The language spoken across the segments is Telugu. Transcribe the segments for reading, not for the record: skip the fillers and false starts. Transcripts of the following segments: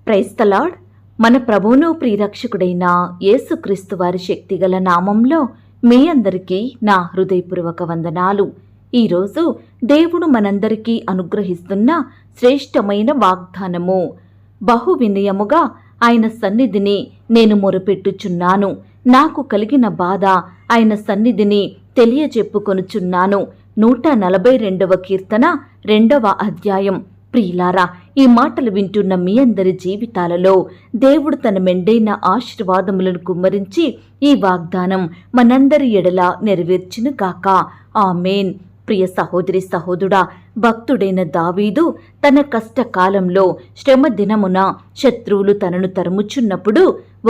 Praise the lord. మన ప్రభువును ప్రియరక్షకుడైన యేసుక్రీస్తు వారి శక్తిగల నామంలో మీ అందరికీ నా హృదయపూర్వక వందనాలు. ఈరోజు దేవుడు మనందరికీ అనుగ్రహిస్తున్న శ్రేష్టమైన వాగ్దానము. బహు వినయముగా ఆయన సన్నిధిని నేను మొరపెట్టుచున్నాను. నాకు కలిగిన బాధ ఆయన సన్నిధిని తెలియజెప్పుకొనుచున్నాను. 142వ కీర్తన 2వ అధ్యాయం. ప్రియులారా, ఈ మాటలు వింటున్న మీ అందరి జీవితాలలో దేవుడు తన మెండైన ఆశీర్వాదములను కుమ్మరించి ఈ వాగ్దానం మనందరి ఎడల నెరవేర్చును గాక. ఆమేన్. ప్రియ సహోదరి సహోదరుడా, భక్తుడైన దావీదు తన కష్టకాలంలో శ్రమ దినమున శత్రువులు తనను తరుముచున్నప్పుడు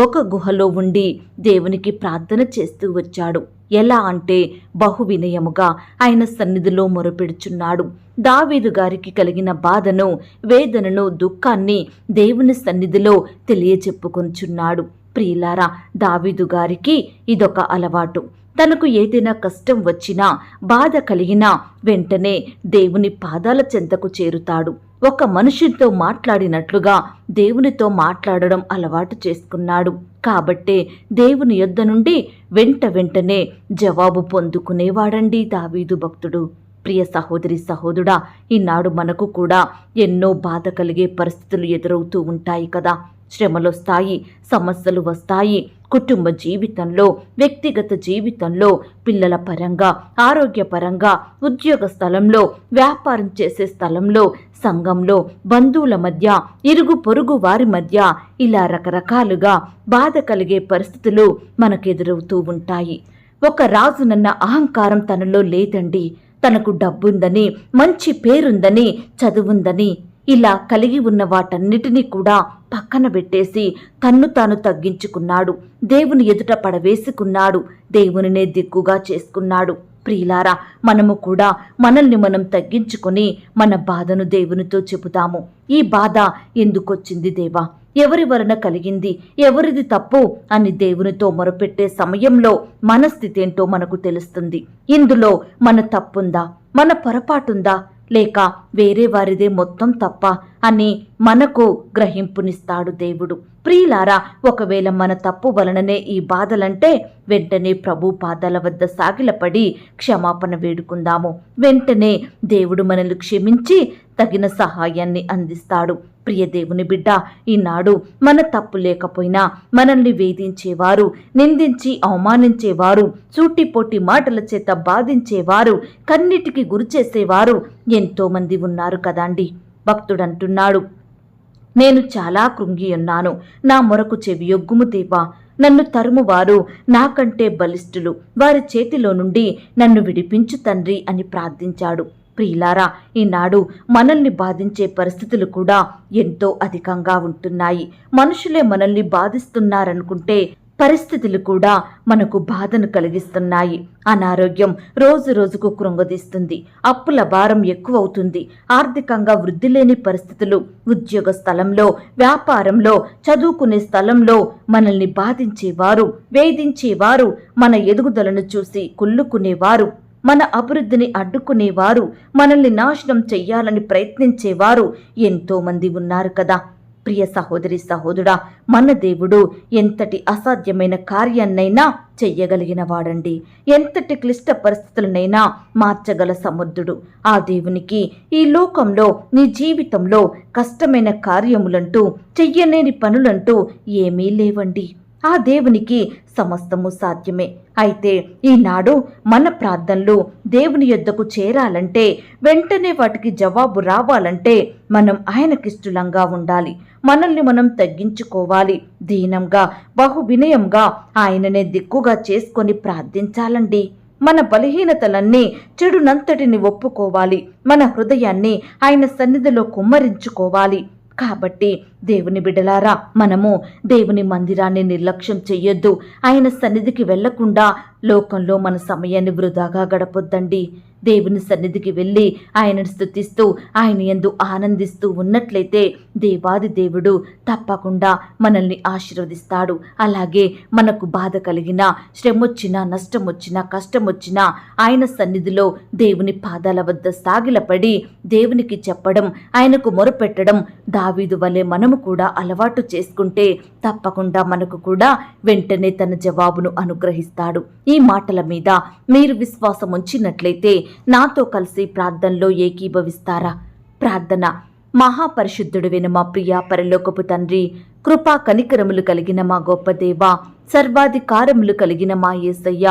ఒక గుహలో ఉండి దేవునికి ప్రార్థన చేస్తూ వచ్చాడు. ఎలా అంటే బహు వినయముగా ఆయన సన్నిధిలో మొరపెడుచున్నాడు. దావీదు గారికి కలిగిన బాధను, వేదనను, దుఃఖాన్ని దేవుని సన్నిధిలో తెలియచెప్పుకొనుచున్నాడు. ప్రియులారా, దావీదు గారికి ఇదొక అలవాటు. తనకు ఏదైనా కష్టం వచ్చినా, బాధ కలిగినా వెంటనే దేవుని పాదాల చెంతకు చేరుతాడు. ఒక మనుషునితో మాట్లాడినట్లుగా దేవునితో మాట్లాడడం అలవాటు చేసుకున్నాడు. కాబట్టే దేవుని యొద్ద నుండి వెంటనే జవాబు పొందుకునేవాడండి దావీదు భక్తుడు. ప్రియ సహోదరి సహోదరుడా, ఈనాడు మనకు కూడా ఎన్నో బాధ కలిగే పరిస్థితులు ఎదురవుతూ ఉంటాయి కదా. శ్రమలొస్తాయి, సమస్యలు వస్తాయి. కుటుంబ జీవితంలో, వ్యక్తిగత జీవితంలో, పిల్లల పరంగా, ఆరోగ్యపరంగా, ఉద్యోగ స్థలంలో, వ్యాపారం చేసే స్థలంలో, సంఘంలో, బంధువుల మధ్య, ఇరుగు పొరుగు వారి మధ్య ఇలా రకరకాలుగా బాధ కలిగే పరిస్థితులు మనకెదురవుతూ ఉంటాయి. ఒక రాజునన్న అహంకారం తనలో లేదండి. తనకు డబ్బుందని, మంచి పేరుందని, చదువుందని ఇలా కలిగి ఉన్న వాటన్నిటినీ కూడా పక్కన పెట్టేసి తన్ను తాను తగ్గించుకున్నాడు. దేవుని ఎదుట పడవేసుకున్నాడు. దేవునినే దిక్కుగా చేసుకున్నాడు. ప్రియులారా, మనము కూడా మనల్ని మనం తగ్గించుకొని మన బాధను దేవునితో చెబుతాము. ఈ బాధ ఎందుకొచ్చింది దేవా? ఎవరి వలన కలిగింది? ఎవరిది తప్పు అని దేవునితో మొరపెట్టే సమయంలో మన స్థితి ఏంటో మనకు తెలుస్తుంది. ఇందులో మన తప్పుందా, మన పొరపాటుందా, లేక వేరే వారిదే మొత్తం తప్ప అని మనకు గ్రహింపునిస్తాడు దేవుడు. ప్రియులారా, ఒకవేళ మన తప్పు వలననే ఈ బాధలంటే వెంటనే ప్రభు పాదాల వద్ద సాగిలపడి క్షమాపణ వేడుకుందాము. వెంటనే దేవుడు మనల్ని క్షమించి తగిన సహాయాన్ని అందిస్తాడు. ప్రియ దేవుని బిడ్డ, ఈనాడు మన తప్పు లేకపోయినా మనల్ని వేధించేవారు, నిందించి అవమానించేవారు, సూటిపోటి మాటల చేత బాధించేవారు, కన్నిటికి గురిచేసేవారు ఎంతోమంది ఉన్నారు కదండి. భక్తుడంటున్నాడు, నేను చాలా కృంగి ఉన్నాను, నా మొరకు చెవియొగ్గుము దేవా. నన్ను తరుమువారు నాకంటే బలిష్ఠులు, వారి చేతిలో నుండి నన్ను విడిపించు తండ్రి అని ప్రార్థించాడు. ప్రియులారా, ఈనాడు మనల్ని బాధించే పరిస్థితులు కూడా ఎంతో అధికంగా ఉంటున్నాయి. మనుషులే మనల్ని బాధిస్తున్నారనుకుంటే పరిస్థితులు కూడా మనకు బాధను కలిగిస్తున్నాయి. అనారోగ్యం రోజు రోజుకు కృంగదీస్తుంది. అప్పుల భారం ఎక్కువవుతుంది. ఆర్థికంగా వృద్ధి లేని పరిస్థితులు, ఉద్యోగ స్థలంలో, వ్యాపారంలో, చదువుకునే స్థలంలో మనల్ని బాధించేవారు, వేధించేవారు, మన ఎదుగుదలను చూసి కుళ్ళుకునేవారు, మన అభివృద్ధిని అడ్డుకునేవారు, మనల్ని నాశనం చెయ్యాలని ప్రయత్నించేవారు ఎంతోమంది ఉన్నారు కదా. ప్రియ సహోదరి సహోదరుడా, మన దేవుడు ఎంతటి అసాధ్యమైన కార్యాన్నైనా చెయ్యగలిగిన వాడండి. ఎంతటి క్లిష్ట పరిస్థితులనైనా మార్చగల సమర్థుడు. ఆ దేవునికి ఈ లోకంలో, నీ జీవితంలో కష్టమైన కార్యములంటూ, చెయ్యలేని పనులంటూ ఏమీ లేవండి. ఆ దేవునికి సమస్తము సాధ్యమే. అయితే ఈనాడు మన ప్రార్థనలు దేవుని యొద్దకు చేరాలంటే, వెంటనే వాటికి జవాబు రావాలంటే మనం ఆయనకిష్టలంగా ఉండాలి. మనల్ని మనం తగ్గించుకోవాలి. దీనంగా, బహు వినయంగా ఆయననే దిక్కుగా చేసుకొని ప్రార్థించాలండి. మన బలహీనతలన్నీ, చెడునంతటిని ఒప్పుకోవాలి. మన హృదయాన్ని ఆయన సన్నిధిలో కుమ్మరించుకోవాలి. కాబట్టి దేవుని బిడ్డలారా, మనము దేవుని మందిరాన్ని నిర్లక్ష్యం చెయ్యొద్దు. ఆయన సన్నిధికి వెళ్లకుండా లోకంలో మన సమయాన్ని వృధాగా గడపొద్దండి. దేవుని సన్నిధికి వెళ్ళి ఆయనను స్తుతిస్తూ ఆయన యందు ఆనందిస్తూ ఉన్నట్లయితే దేవాది దేవుడు తప్పకుండా మనల్ని ఆశీర్వదిస్తాడు. అలాగే మనకు బాధ కలిగినా, శ్రమొచ్చినా, నష్టమొచ్చినా, కష్టమొచ్చినా ఆయన సన్నిధిలో దేవుని పాదాల వద్ద సాగిలపడి దేవునికి చెప్పడం, ఆయనకు మొరపెట్టడం దావీదు వలె మనము కూడా అలవాటు చేసుకుంటే తప్పకుండా మనకు కూడా వెంటనే తన జవాబును అనుగ్రహిస్తాడు. ఈ మాటల మీద మీరు విశ్వాసం ఉంచినట్లయితే నాతో కలిసి ప్రార్థనలో ఏకీభవిస్తారా? ప్రార్థన. మహాపరిశుద్ధుడైన మా ప్రియ పరలోకపు తండ్రి, కృపా కనికరములు కలిగిన మా గొప్ప దేవా, సర్వాధికారములు కలిగిన మా యేసయ్య,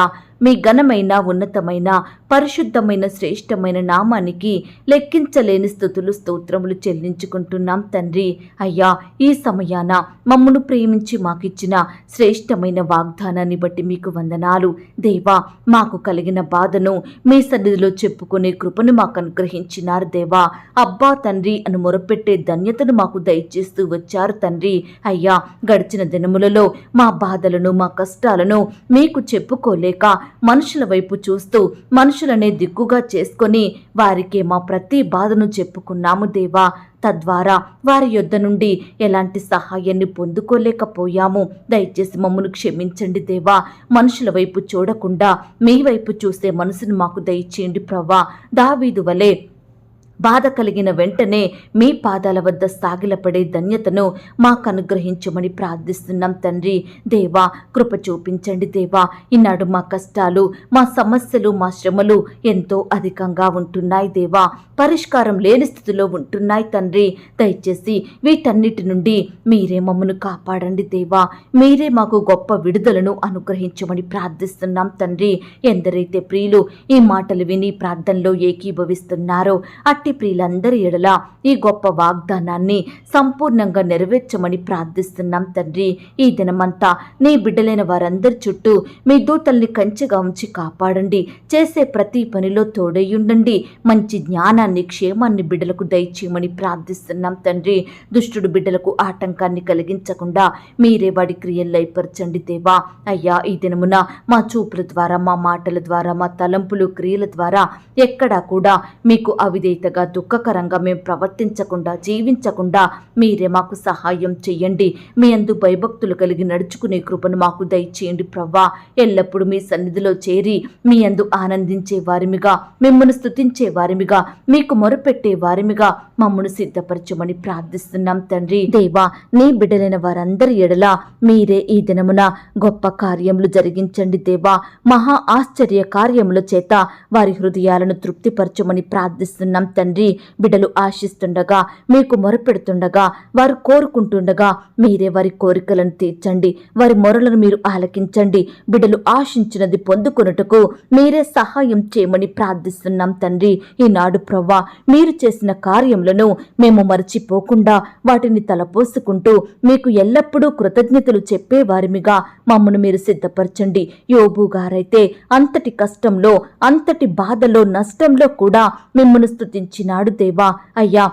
మీ ఘనమైన, ఉన్నతమైన, పరిశుద్ధమైన, శ్రేష్టమైన నామానికి లెక్కించలేని స్తుతులు, స్తోత్రములు చెల్లించుకుంటున్నాం తండ్రి. అయ్యా, ఈ సమయాన మమ్మను ప్రేమించి మాకిచ్చిన శ్రేష్టమైన వాగ్దానాన్ని బట్టి మీకు వందనాలు. దేవా, మాకు కలిగిన బాధను మీ సన్నిధిలో చెప్పుకునే కృపను మాకు అనుగ్రహించినారు దేవా. అబ్బా తండ్రి అని మొరపెట్టే ధన్యతను మాకు దయచేస్తూ వచ్చారు తండ్రి. అయ్యా, గడిచిన దినములలో మా బాధలను, మా కష్టాలను మీకు చెప్పుకోలేక మనుషుల వైపు చూస్తూ మనుషులనే దిక్కుగా చేసుకొని వారికి మా ప్రతి బాధను చెప్పుకున్నాము దేవా. తద్వారా వారి యొద్ద నుండి ఎలాంటి సహాయాన్ని పొందుకోలేకపోయాము. దయచేసి మమ్మను క్షమించండి దేవా. మనుషుల వైపు చూడకుండా మీ వైపు చూసే మనసును మాకు దయచేయండి ప్రభా. దావీదు వలె బాధ కలిగిన వెంటనే మీ పాదాల వద్ద సాగిలపడే ధన్యతను మాకు అనుగ్రహించమని ప్రార్థిస్తున్నాం తండ్రి. దేవా, కృప చూపించండి దేవా. ఈనాడు మా కష్టాలు, మా సమస్యలు, మా శ్రమలు ఎంతో అధికంగా ఉంటున్నాయి దేవా. పరిష్కారం లేని స్థితిలో ఉంటున్నాయి తండ్రి. దయచేసి వీటన్నిటి నుండి మీరే మమ్మను కాపాడండి దేవా. మీరే మాకు గొప్ప విడుదలను అనుగ్రహించమని ప్రార్థిస్తున్నాం తండ్రి. ఎందరైతే ప్రియులు ఈ మాటలు విని ప్రార్థనలో ఏకీభవిస్తున్నారో అట్టి ప్రియులందరి ఎడల ఈ గొప్ప వాగ్దానాన్ని సంపూర్ణంగా నెరవేర్చమని ప్రార్థిస్తున్నాం తండ్రి. ఈ దినమంతా నీ బిడ్డలైన వారందరి చుట్టూ మీ దూతల్ని కంచెగా ఉంచి కాపాడండి. చేసే ప్రతి పనిలో తోడయ్యుండండి. మంచి జ్ఞానాన్ని, క్షేమాన్ని బిడ్డలకు దయచేయమని ప్రార్థిస్తున్నాం తండ్రి. దుష్టుడు బిడ్డలకు ఆటంకాన్ని కలిగించకుండా మీరే వాడి క్రియలు లయపరచండి దేవా. అయ్యా, ఈ దినమున మా చూపుల ద్వారా, మా మాటల ద్వారా, మా తలంపులు, క్రియల ద్వారా ఎక్కడా కూడా మీకు అవిధేయతగా, దుఃఖకరంగా మేము ప్రవర్తించకుండా, జీవించకుండా మీరే మాకు సహాయం చెయ్యండి. మీ అందు భయభక్తులు కలిగి నడుచుకునే కృపను మాకు దయచేయండి ప్రవ్వా. ఎల్లప్పుడూ మీ సన్నిధిలో చేరి మీ అందు ఆనందించే వారిమిగా, మిమ్మల్ని స్తుతించే వారిమిగా, మీకు మొరపెట్టే వారిమిగా మమ్మను సిద్ధపరచమని ప్రార్థిస్తున్నాం తండ్రి. దేవా, నీ బిడ్డలైన వారందరి ఎడల మీరే ఈ దినమున గొప్ప కార్యములు జరిగించండి దేవా. మహా ఆశ్చర్య కార్యముల చేత వారి హృదయాలను తృప్తిపరచమని ప్రార్థిస్తున్నాం తండ్రి. బిడ్డలు ఆశిస్తుండగా, మీకు మొరపెడుతుండగా, వారు కోరుకుంటుండగా మీరే వారి కోరికలను తీర్చండి. వారి మొరలను మీరు ఆలకించండి. బిడ్డలు ఆశించినది పొందుకొనుటకు మీరే సహాయం చేయమని ప్రార్థిస్తున్నాం తండ్రి. ఈనాడు ప్రవ్వా, మీరు చేసిన కార్యములను మేము మరచిపోకుండా వాటిని తలపోసుకుంటూ మీకు ఎల్లప్పుడూ కృతజ్ఞతలు చెప్పేవారిమిగా మమ్మను మీరు సిద్ధపరచండి. యోబు గారైతే అంతటి కష్టంలో, అంతటి బాధలో, నష్టంలో కూడా మిమ్మల్ని స్తుతించినాడు దేవా. అయ్యా,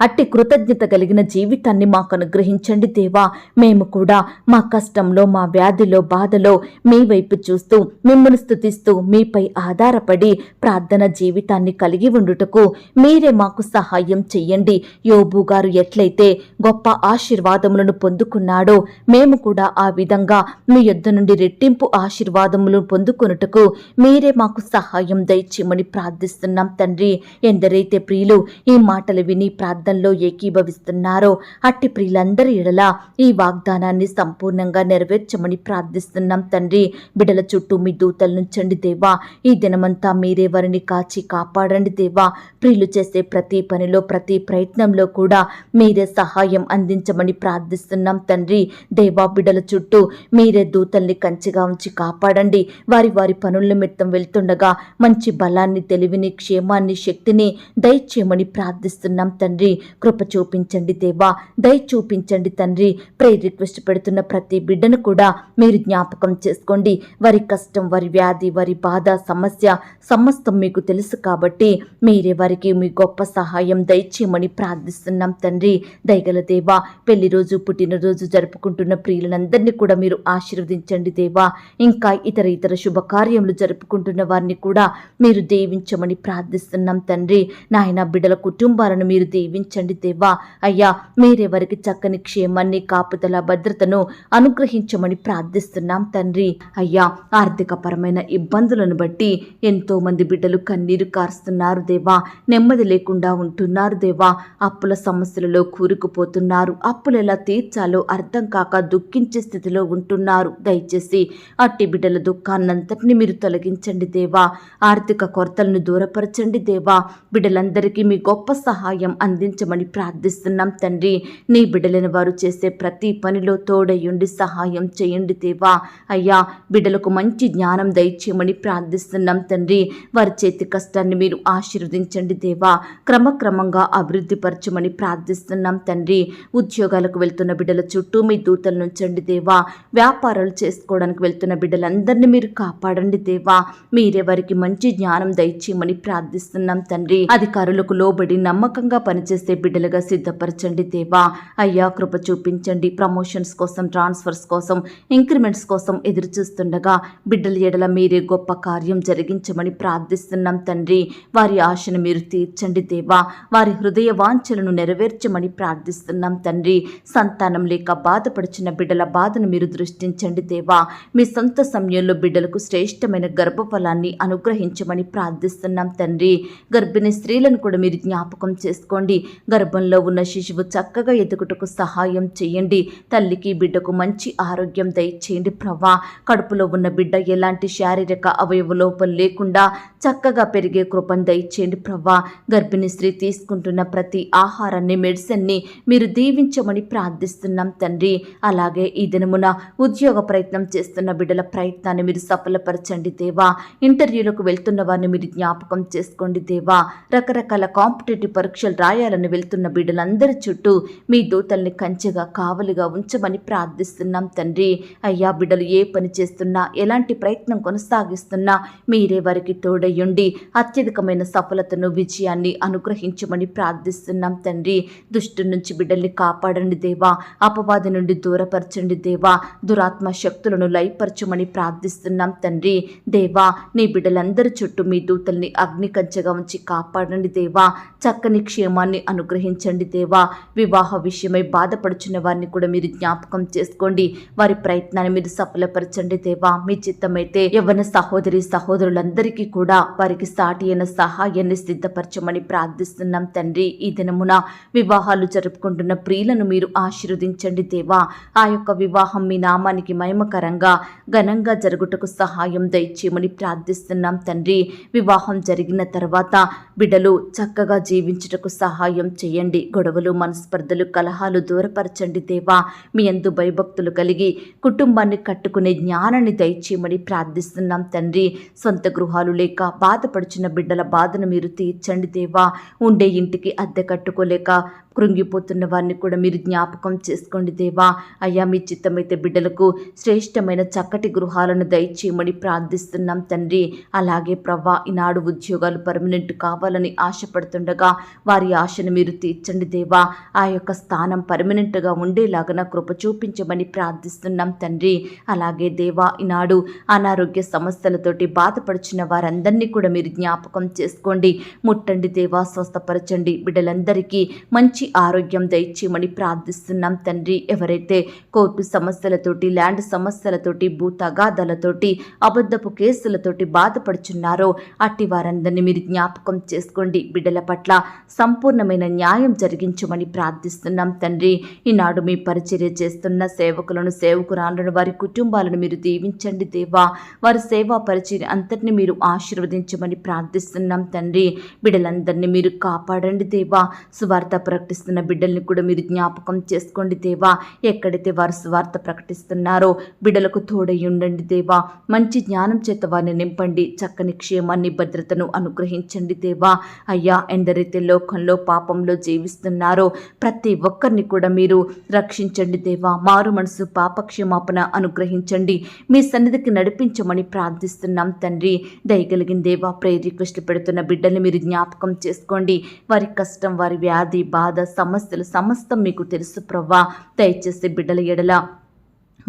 అట్టి కృతజ్ఞత కలిగిన జీవితాన్ని మాకు అనుగ్రహించండి దేవా. మేము కూడా మా కష్టంలో, మా వ్యాధిలో, బాధలో మీ వైపు చూస్తూ, మిమ్మల్ని స్తుతిస్తూ, మీపై ఆధారపడి ప్రార్థన జీవితాన్ని కలిగి ఉండుటకు మీరే మాకు సహాయం చెయ్యండి. యోబు గారు ఎట్లయితే గొప్ప ఆశీర్వాదములను పొందుకున్నాడో మేము కూడా ఆ విధంగా మీ యొద్ద నుండి రెట్టింపు ఆశీర్వాదములను పొందుకొనుటకు మీరే మాకు సహాయం దయచేయమని ప్రార్థిస్తున్నాం తండ్రి. ఎందరైతే ప్రియులు ఈ మాటలు విని ప్రార్థనలో ఏకీభవిస్తున్నారో అట్టి ప్రియులందరి ఎడల ఈ వాగ్దానాన్ని సంపూర్ణంగా నెరవేర్చమని ప్రార్థిస్తున్నాం తండ్రి. బిడ్డల చుట్టూ మీ దూతలు నుంచండి దేవా. ఈ దినమంతా మీరే వారిని కాచి కాపాడండి దేవా. ప్రియులు చేసే ప్రతి పనిలో, ప్రతి ప్రయత్నంలో కూడా మీరే సహాయం అందించమని ప్రార్థిస్తున్నాం తండ్రి. దేవా, బిడ్డల చుట్టూ మీరే దూతల్ని కంచెగా ఉంచి కాపాడండి. వారి వారి పనుల నిమిత్తం వెళ్తుండగా మంచి బలాన్ని, తెలివిని, క్షేమాన్ని, శక్తిని దయచేయమని ప్రార్థిస్తున్నాం తండ్రి. కృప చూపించండి దేవా, దయ చూపించండి తండ్రి. ప్రేయర్ రిక్వెస్ట్ పెడుతున్న ప్రతి బిడ్డను కూడా మీరు జ్ఞాపకం చేసుకోండి. వారి కష్టం, వారి వ్యాధి, వారి బాధ, సమస్య సమస్తం మీకు తెలుసు కాబట్టి మీరే వారికి మీ గొప్ప సహాయం దయచేయమని ప్రార్థిస్తున్నాం తండ్రి. దయగల దేవా, పెళ్లి రోజు, పుట్టినరోజు జరుపుకుంటున్న ప్రియులందరినీ కూడా మీరు ఆశీర్వదించండి దేవా. ఇంకా ఇతర శుభకార్యములు జరుపుకుంటున్న వారిని కూడా మీరు దీవించమని ప్రార్థిస్తున్నాం తండ్రి. నాయన బిడ్డల కుటుంబాలను మీరు దీవించండి దేవా. అయ్యా, మీరే వారికి చక్కని క్షేమాన్ని, కాపుదల, భద్రతను అనుగ్రహించమని ప్రార్థిస్తున్నాం తండ్రి. అయ్యా, ఆర్థిక పరమైన ఇబ్బందులను బట్టి ఎంతో మంది బిడ్డలు కన్నీరు కారుస్తున్నారు దేవా. నెమ్మది లేకుండా ఉంటున్నారు దేవా. అప్పుల సమస్యలలో కూరుకుపోతున్నారు. అప్పులు ఎలా తీర్చాలో అర్థం కాక దుఃఖించే స్థితిలో ఉంటున్నారు. దయచేసి అట్టి బిడ్డల దుఃఖాన్నంతటిని మీరు తొలగించండి దేవా. ఆర్థిక కొరతలను దూరపరచండి దేవా. బిడ్డలందరికీ మీ గొప్ప సహాయం అందించమని ప్రార్థిస్తున్నాం తండ్రి. నీ బిడ్డలైన వారు చేసే ప్రతి పనిలో తోడయుండి సహాయం చేయండి దేవా. అయ్యా, బిడ్డలకు మంచి జ్ఞానం దయచేయమని ప్రార్థిస్తున్నాం తండ్రి. వారి చేతి కష్టాన్ని మీరు ఆశీర్వదించండి దేవా. క్రమక్రమంగా అభివృద్ధి పరచమని ప్రార్థిస్తున్నాం తండ్రి. ఉద్యోగాలకు వెళ్తున్న బిడ్డల చుట్టూ మీ దూతలను ఉంచండి దేవా. వ్యాపారాలు చేసుకోవడానికి వెళ్తున్న బిడ్డలందరినీ మీరు కాపాడండి దేవా. మీరే వారికి మంచి జ్ఞానం దయచేయమని ప్రార్థిస్తున్నాం తండ్రి. అధికారులకు లోబడి నమ్మకంగా పనిచేసే బిడ్డలుగా సిద్ధపరచండి దేవా. అయ్యా, కృప చూపించండి. ప్రమోషన్స్ కోసం, ట్రాన్స్ఫర్స్ కోసం, ఇంక్రిమెంట్స్ కోసం ఎదురు చూస్తుండగా బిడ్డల ఎడల మీరే గొప్ప కార్యం జరిగించమని ప్రార్థిస్తున్నాం తండ్రి. వారి ఆశను మీరు తీర్చండి దేవా. వారి హృదయ వాంఛలను నెరవేర్చమని ప్రార్థిస్తున్నాం తండ్రి. సంతానం లేక బాధపడుచున్న బిడ్డల బాధను మీరు దృష్టించండి దేవా. మీ సొంత సమయంలో బిడ్డలకు శ్రేష్టమైన గర్భఫలాన్ని అనుగ్రహించమని ప్రార్థిస్తున్నాం తండ్రి. గర్భిణీ స్త్రీలను కూడా మీరు జ్ఞాపకం చేసుకోండి. గర్భంలో ఉన్న శిశువు చక్కగా ఎదుగుటకు సహాయం చేయండి. తల్లికి బిడ్డకు మంచి ఆరోగ్యం దయచేయండి ప్రభా. కడుపులో ఉన్న బిడ్డ ఎలాంటి శారీరక అవయవ లోపం లేకుండా చక్కగా పెరిగే కృపను దయచేయండి ప్రభా. గర్భిణీ స్త్రీ తీసుకుంటున్న ప్రతి ఆహారాన్ని, మెడిసిన్ని మీరు దీవించమని ప్రార్థిస్తున్నాం తండ్రి. అలాగే ఈ దినమున ఉద్యోగ ప్రయత్నం చేస్తున్న బిడ్డల ప్రయత్నాన్ని మీరు సఫలపరచండి దేవా. ఇంటర్వ్యూలకు వెళ్తున్న వారిని మీరు జ్ఞాపకం చేసుకోండి దేవా. రకరకాల కాంపిటేటివ్ పరీక్షలు రాయాలని వెళ్తున్న బిడ్డలందరి చుట్టూ మీ దూతల్ని కంచెగా, కావలిగా ఉంచమని ప్రార్థిస్తున్నాం తండ్రి. అయ్యా, బిడ్డలు ఏ పని చేస్తున్నా, ఎలాంటి ప్రయత్నం కొనసాగిస్తున్నా మీరే వారికి తోడయ్యుండి అత్యధికమైన సఫలతను, విజయాన్ని అనుగ్రహించమని ప్రార్థిస్తున్నాం తండ్రి. దుష్టు నుంచి బిడ్డల్ని కాపాడండి దేవా. అపవాది నుండి దూరపరచండి దేవా. దురాత్మ శక్తులను లయపరచమని ప్రార్థిస్తున్నాం తండ్రి. దేవా, నీ బిడ్డలందరి చుట్టూ మీ దూతల్ని అగ్ని కంచెగా ఉంచి కాపాడండి దేవా. చక్కని క్షేమాన్ని అనుగ్రహించండి దేవా. వివాహ విషయమై బాధపడుచున్న వారిని కూడా మీరు జ్ఞాపకం చేసుకోండి. వారి ప్రయత్నాన్ని మీరు సఫలపరచండి దేవా. మీ చిత్తమైతే యవ్వన సహోదరి సహోదరులందరికీ కూడా వారికి సాటి అయిన సహాయాన్ని సిద్ధపరచమని ప్రార్థిస్తున్నాం తండ్రి. ఈ దినమున వివాహాలు జరుపుకుంటున్న ప్రియులను మీరు ఆశీర్వదించండి దేవా. ఆ యొక్క వివాహం మీ నామానికి మహిమకరంగా, ఘనంగా జరుగుటకు సహాయం దయచేయమని ప్రార్థిస్తున్నాం తండ్రి. వివాహం జరిగిన తర్వాత బిడ్డలు చక్కగా జీవించుటకు సహాయం చేయండి. గొడవలు, మనస్పర్ధలు, కలహాలు దూరపరచండి దేవా. మీ యందు భయభక్తులు కలిగి కుటుంబాన్ని కట్టుకునే జ్ఞానాన్ని దయచేయమని ప్రార్థిస్తున్నాం తండ్రి. సొంత గృహాలు లేక బాధపడుచున్న బిడ్డల బాధను మీరు తీర్చండి దేవా. ఉండే ఇంటికి అద్దె కట్టుకోలేక కృంగిపోతున్న వారిని కూడా మీరు జ్ఞాపకం చేసుకోండి దేవా. అయ్యా, మీ చిత్తమైతే బిడ్డలకు శ్రేష్టమైన చక్కటి గృహాలను దయచేయమని ప్రార్థిస్తున్నాం తండ్రి. అలాగే ప్రవ్వా, ఈనాడు ఉద్యోగాలు పర్మనెంట్ కావాలని ఆశపడుతుండగా వారి ఆశను మీరు తీర్చండి దేవా. ఆ యొక్క స్థానం పర్మనెంట్గా ఉండేలాగా కృప చూపించమని ప్రార్థిస్తున్నాం తండ్రి. అలాగే దేవా, ఈనాడు అనారోగ్య సమస్యలతోటి బాధపడుచున్న వారందరినీ కూడా మీరు జ్ఞాపకం చేసుకోండి. ముట్టండి దేవా, స్వస్థపరచండి. బిడ్డలందరికీ మంచి ఆరోగ్యం దయచేయమని ప్రార్థిస్తున్నాం తండ్రి. ఎవరైతే కోర్టు సమస్యలతోటి, ల్యాండ్ సమస్యలతోటి, భూ తగాదాలతోటి, అబద్ధపు కేసులతోటి బాధపడుచున్నారో అట్టి వారందరినీ మీరు జ్ఞాపకం చేసుకోండి. బిడ్డల పట్ల సంపూర్ణమైన న్యాయం జరిగించమని ప్రార్థిస్తున్నాం తండ్రి. ఈనాడు మీ పరిచర్య చేస్తున్న సేవకులను, సేవకురాలను, వారి కుటుంబాలను మీరు దీవించండి దేవా. వారి సేవా పరిచర్య అంతటిని మీరు ఆశీర్వదించమని ప్రార్థిస్తున్నాం తండ్రి. బిడ్డలందరినీ మీరు కాపాడండి దేవా. సువార్త ప్రకటిస్తున్న బిడ్డల్ని కూడా మీరు జ్ఞాపకం చేసుకోండి దేవా. ఎక్కడైతే వారు సువార్త ప్రకటిస్తున్నారో బిడ్డలకు తోడై ఉండండి దేవా. మంచి జ్ఞానం చేత వారిని నింపండి. చక్కని క్షేమాన్ని, భద్రతను అనుగ్రహించండి దేవా. అయ్యా, ఎందరైతే లోకంలో పాప పాపంలో జీవిస్తున్నారో ప్రతి ఒక్కరిని కూడా మీరు రక్షించండి దేవా. మారు మనసు పాపక్షమాపణ అనుగ్రహించండి. మీ సన్నిధికి నడిపించమని ప్రార్థిస్తున్నాం తండ్రి. దయగలిగిన దేవా, ప్రేయర్ రిక్వెస్ట్ పెడుతున్న బిడ్డల్ని మీరు జ్ఞాపకం చేసుకోండి. వారి కష్టం, వారి వ్యాధి, బాధ, సమస్యలు సమస్తం మీకు తెలుసు ప్రవ్వా. దయచేసి బిడ్డల ఎడల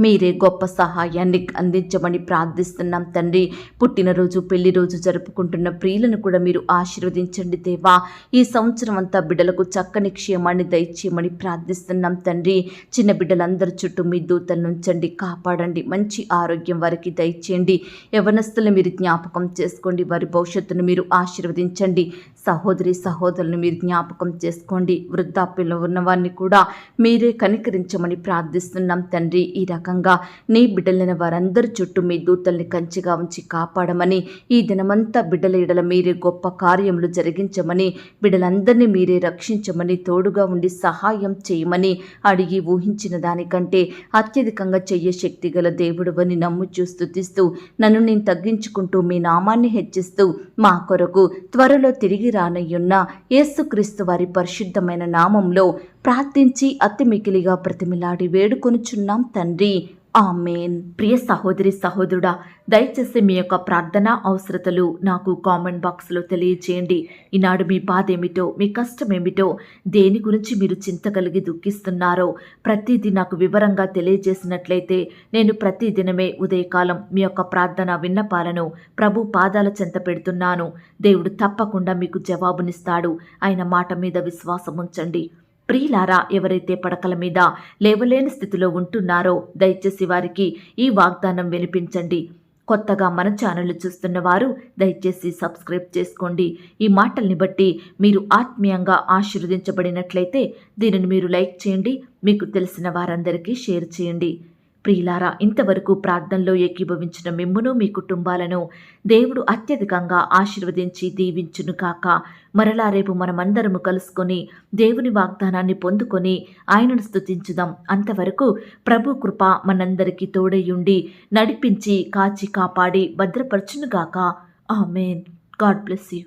మీరే గొప్ప సహాయాన్ని అందించమని ప్రార్థిస్తున్నాం తండ్రి. పుట్టినరోజు, పెళ్లి రోజు జరుపుకుంటున్న ప్రియులను కూడా మీరు ఆశీర్వదించండి దేవా. ఈ సంవత్సరం అంతా బిడ్డలకు చక్కని క్షేమాన్ని దయచేయమని ప్రార్థిస్తున్నాం తండ్రి. చిన్న బిడ్డలందరి చుట్టూ మీ దూతలను ఉంచండి, కాపాడండి. మంచి ఆరోగ్యం వారికి దయచేయండి. యవనస్తులను మీరు జ్ఞాపకం చేసుకోండి. వారి భవిష్యత్తును మీరు ఆశీర్వదించండి. సహోదరి సహోదరులను మీరు జ్ఞాపకం చేసుకోండి. వృద్ధాప్యంలో ఉన్నవారిని కూడా మీరే కనికరించమని ప్రార్థిస్తున్నాం తండ్రి. ఈ రకంగా నీ బిడ్డలైన వారందరి చుట్టూ మీ దూతల్ని కంచిగా ఉంచి కాపాడమని, ఈ దినమంతా బిడ్డల ఎడల మీరే గొప్ప కార్యములు జరిగించమని, బిడ్డలందరినీ మీరే రక్షించమని, తోడుగా ఉండి సహాయం చేయమని అడిగి ఊహించిన దానికంటే అత్యధికంగా చెయ్యే శక్తి గల దేవుడువని నమ్ముచూ స్తుతిస్తూ, నన్ను నేను తగ్గించుకుంటూ మీ నామాన్ని హెచ్చిస్తూ, మా కొరకు త్వరలో తిరిగి రానయ్యున్న యేసుక్రీస్తు వారి పరిశుద్ధమైన నామంలో ప్రార్థించి అతి మికిలిగా ప్రతిమిలాడి వేడుకొనుచున్నాం తండ్రి. ఆమేన్. ప్రియ సహోదరి సహోదరుడా, దయచేసి మీ యొక్క ప్రార్థనా అవసరతలు నాకు కామెంట్ బాక్స్లో తెలియచేయండి. ఈనాడు మీ బాధ ఏమిటో, మీ కష్టం ఏమిటో, దేని గురించి మీరు చింత కలిగి దుఃఖిస్తున్నారో ప్రతిదీ నాకు వివరంగా తెలియజేసినట్లయితే నేను ప్రతిదినమే ఉదయకాలం మీ యొక్క ప్రార్థన విన్నపాలను ప్రభు పాదాల చెంత పెడుతున్నాను. దేవుడు తప్పకుండా మీకు జవాబునిస్తాడు. ఆయన మాట మీద విశ్వాసం ఉంచండి. ప్రియులారా, ఎవరైతే పడకల మీద లేవలేని స్థితిలో ఉంటున్నారో దయచేసి వారికి ఈ వాగ్దానం వినిపించండి. కొత్తగా మన ఛానల్ చూస్తున్న వారు దయచేసి సబ్స్క్రైబ్ చేసుకోండి. ఈ మాటల్ని బట్టి మీరు ఆత్మీయంగా ఆశీర్వదించబడినట్లయితే దీనిని మీరు లైక్ చేయండి, మీకు తెలిసిన వారందరికీ షేర్ చేయండి. ప్రియులారా, ఇంతవరకు ప్రార్థనలో ఏకీభవించిన మిమ్మును, మీ కుటుంబాలను దేవుడు అత్యధికంగా ఆశీర్వదించి దీవించును కాక. మరలా రేపు మనమందరము కలుసుకొని దేవుని వాగ్దానాన్ని పొందుకొని ఆయనను స్తుతించుదాం. అంతవరకు ప్రభు కృప మనందరికీ తోడయుండి నడిపించి కాచి కాపాడి భద్రపరచునుగాక. ఆమేన్. God bless you.